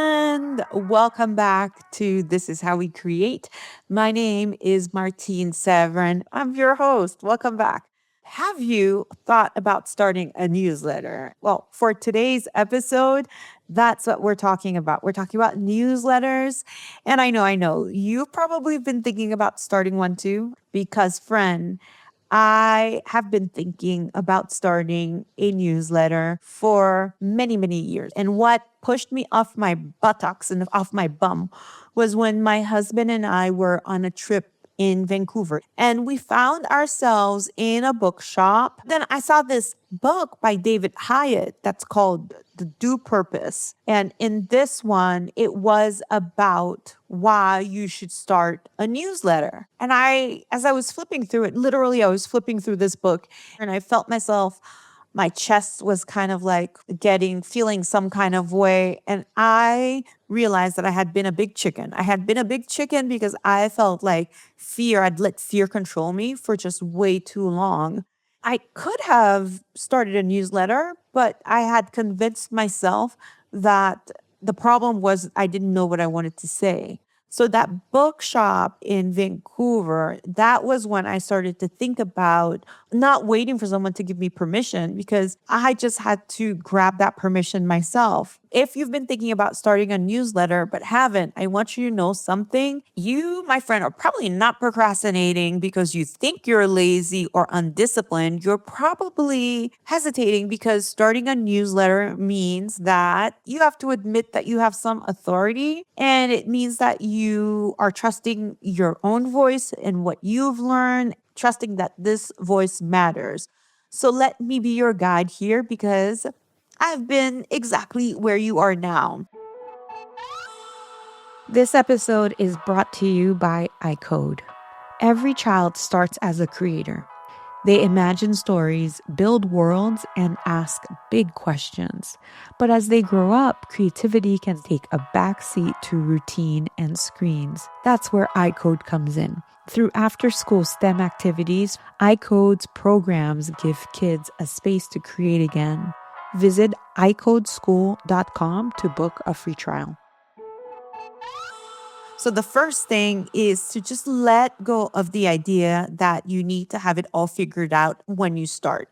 and welcome back to This Is How We Create. My name is Martine Severin. I'm your host. Welcome back. Have you thought about starting a newsletter? Well, for today's episode, that's what we're talking about. We're talking about newsletters. And I know, you've probably been thinking about starting one too, because, friend, I have been thinking about starting a newsletter for many, many years. And what pushed me off my buttocks and off my bum was when my husband and I were on a trip in Vancouver and we found ourselves in a bookshop. Then I saw this book by David Hyatt that's called The Do Purpose. And in this one, it was about why you should start a newsletter. And as I was flipping through it, literally, I was flipping through this book and I felt myself, my chest was kind of like feeling some kind of way. And I realized that I had been a big chicken. I had been a big chicken because I felt like I'd let fear control me for just way too long. I could have started a newsletter, but I had convinced myself that the problem was I didn't know what I wanted to say. So that bookshop in Vancouver, that was when I started to think about not waiting for someone to give me permission because I just had to grab that permission myself. If you've been thinking about starting a newsletter but haven't, I want you to know something. You, my friend, are probably not procrastinating because you think you're lazy or undisciplined. You're probably hesitating because starting a newsletter means that you have to admit that you have some authority, and it means that you are trusting your own voice and what you've learned, trusting that this voice matters. So let me be your guide here because I've been exactly where you are now. This episode is brought to you by iCode. Every child starts as a creator. They imagine stories, build worlds, and ask big questions. But as they grow up, creativity can take a backseat to routine and screens. That's where iCode comes in. Through after-school STEM activities, iCode's programs give kids a space to create again. Visit icodeschool.com to book a free trial. So the first thing is to just let go of the idea that you need to have it all figured out when you start.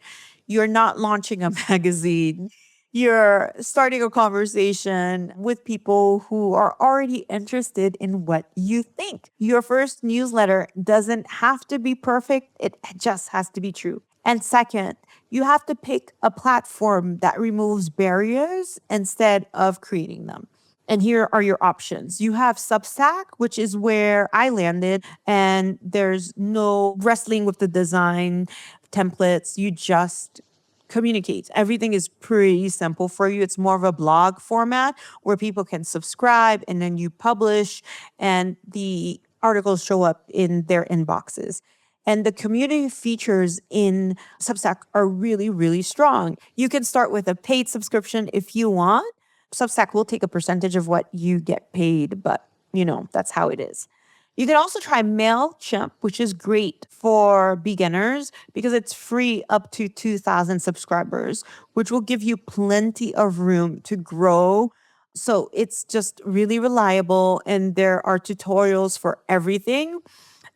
You're not launching a magazine. You're starting a conversation with people who are already interested in what you think. Your first newsletter doesn't have to be perfect. It just has to be true. And second, you have to pick a platform that removes barriers instead of creating them. And here are your options. You have Substack, which is where I landed, and there's no wrestling with the design templates. You just communicate. Everything is pretty simple for you. It's more of a blog format where people can subscribe and then you publish and the articles show up in their inboxes. And the community features in Substack are really, really strong. You can start with a paid subscription if you want. Substack will take a percentage of what you get paid, but that's how it is. You can also try MailChimp, which is great for beginners because it's free up to 2,000 subscribers, which will give you plenty of room to grow. So it's just really reliable and there are tutorials for everything.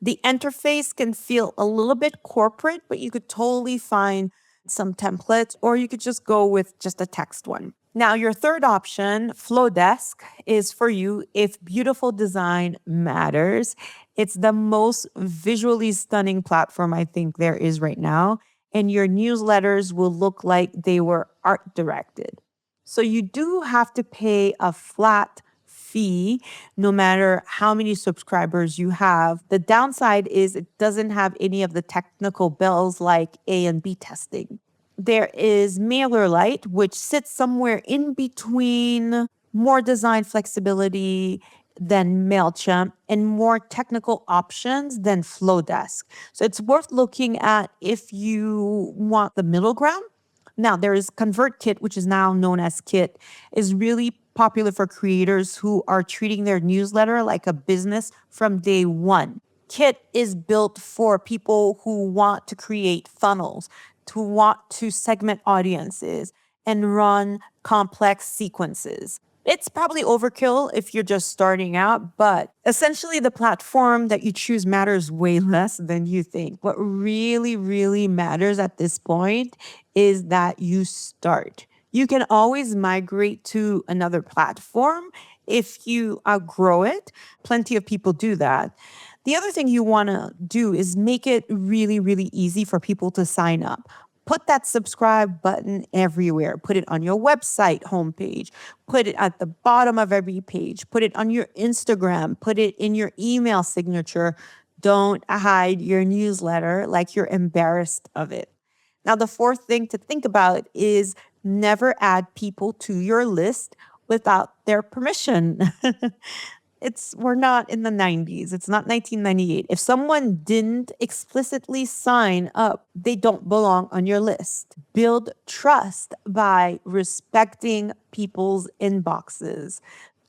The interface can feel a little bit corporate, but you could totally find some templates, or you could just go with just a text one. Now, your third option, Flowdesk, is for you if beautiful design matters. It's the most visually stunning platform I think there is right now, and your newsletters will look like they were art directed. So you do have to pay a flat fee no matter how many subscribers you have. The downside is it doesn't have any of the technical bells like A and B testing. There is MailerLite, which sits somewhere in between more design flexibility than MailChimp and more technical options than Flowdesk. So it's worth looking at if you want the middle ground. Now, there is ConvertKit, which is now known as Kit, is really popular for creators who are treating their newsletter like a business from day one. Kit is built for people who want to create funnels, who want to segment audiences and run complex sequences. It's probably overkill if you're just starting out, but essentially the platform that you choose matters way less than you think. What really, really matters at this point is that you start. You can always migrate to another platform if you outgrow it. Plenty of people do that. The other thing you want to do is make it really, really easy for people to sign up. Put that subscribe button everywhere. Put it on your website homepage. Put it at the bottom of every page. Put it on your Instagram. Put it in your email signature. Don't hide your newsletter like you're embarrassed of it. Now, the fourth thing to think about is never add people to your list without their permission. We're not in the 90s. It's not 1998. If someone didn't explicitly sign up, they don't belong on your list. Build trust by respecting people's inboxes.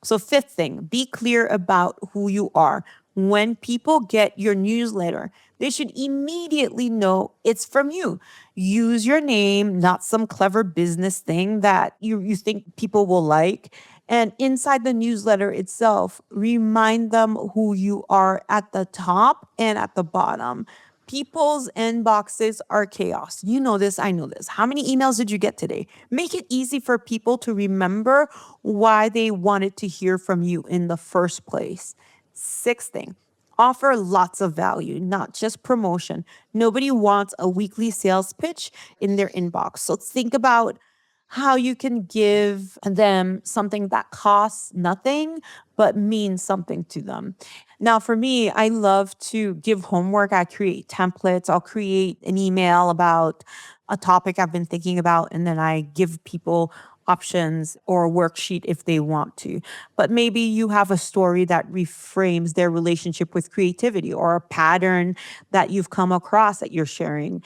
So, fifth thing, be clear about who you are. When people get your newsletter, they should immediately know it's from you. Use your name, not some clever business thing that you think people will like. And inside the newsletter itself, remind them who you are at the top and at the bottom. People's inboxes are chaos. You know this, I know this. How many emails did you get today? Make it easy for people to remember why they wanted to hear from you in the first place. Sixth thing, offer lots of value, not just promotion. Nobody wants a weekly sales pitch in their inbox. So think about how you can give them something that costs nothing but means something to them. Now, for me, I love to give homework. I create templates. I'll create an email about a topic I've been thinking about, and then I give people options or a worksheet if they want to. But maybe you have a story that reframes their relationship with creativity or a pattern that you've come across that you're sharing.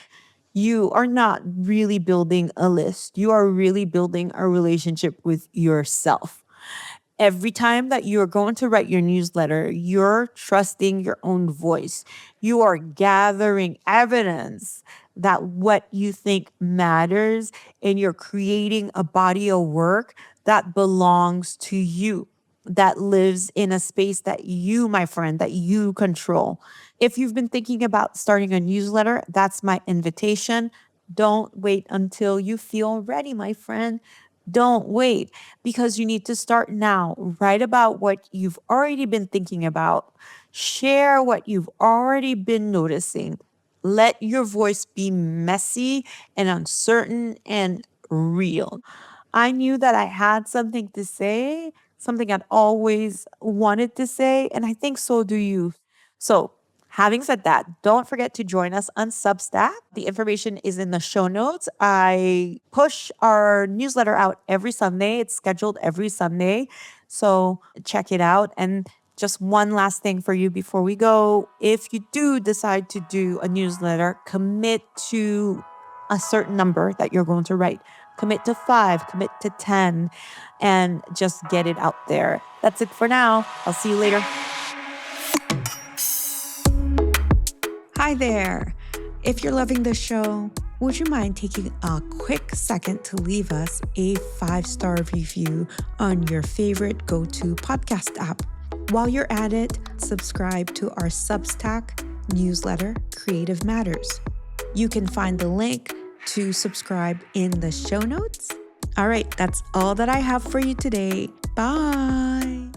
You are not really building a list. You are really building a relationship with yourself. Every time that you are going to write your newsletter, you're trusting your own voice. You are gathering evidence that what you think matters, and you're creating a body of work that belongs to you, that lives in a space that you, my friend, that you control. If you've been thinking about starting a newsletter, that's my invitation. Don't wait until you feel ready, my friend. Don't wait, because you need to start now. Write about what you've already been thinking about. Share what you've already been noticing. Let your voice be messy and uncertain and real. I knew that I had something to say, something I'd always wanted to say, and I think so do you. So, having said that, don't forget to join us on Substack. The information is in the show notes. I push our newsletter out every Sunday. It's scheduled every Sunday. So check it out. And just one last thing for you before we go. If you do decide to do a newsletter, commit to a certain number that you're going to write. Commit to 5, commit to 10, and just get it out there. That's it for now. I'll see you later. Hi there. If you're loving the show, would you mind taking a quick second to leave us a 5-star review on your favorite go-to podcast app? While you're at it, subscribe to our Substack newsletter, Creative Matters. You can find the link to subscribe in the show notes. All right, that's all that I have for you today. Bye.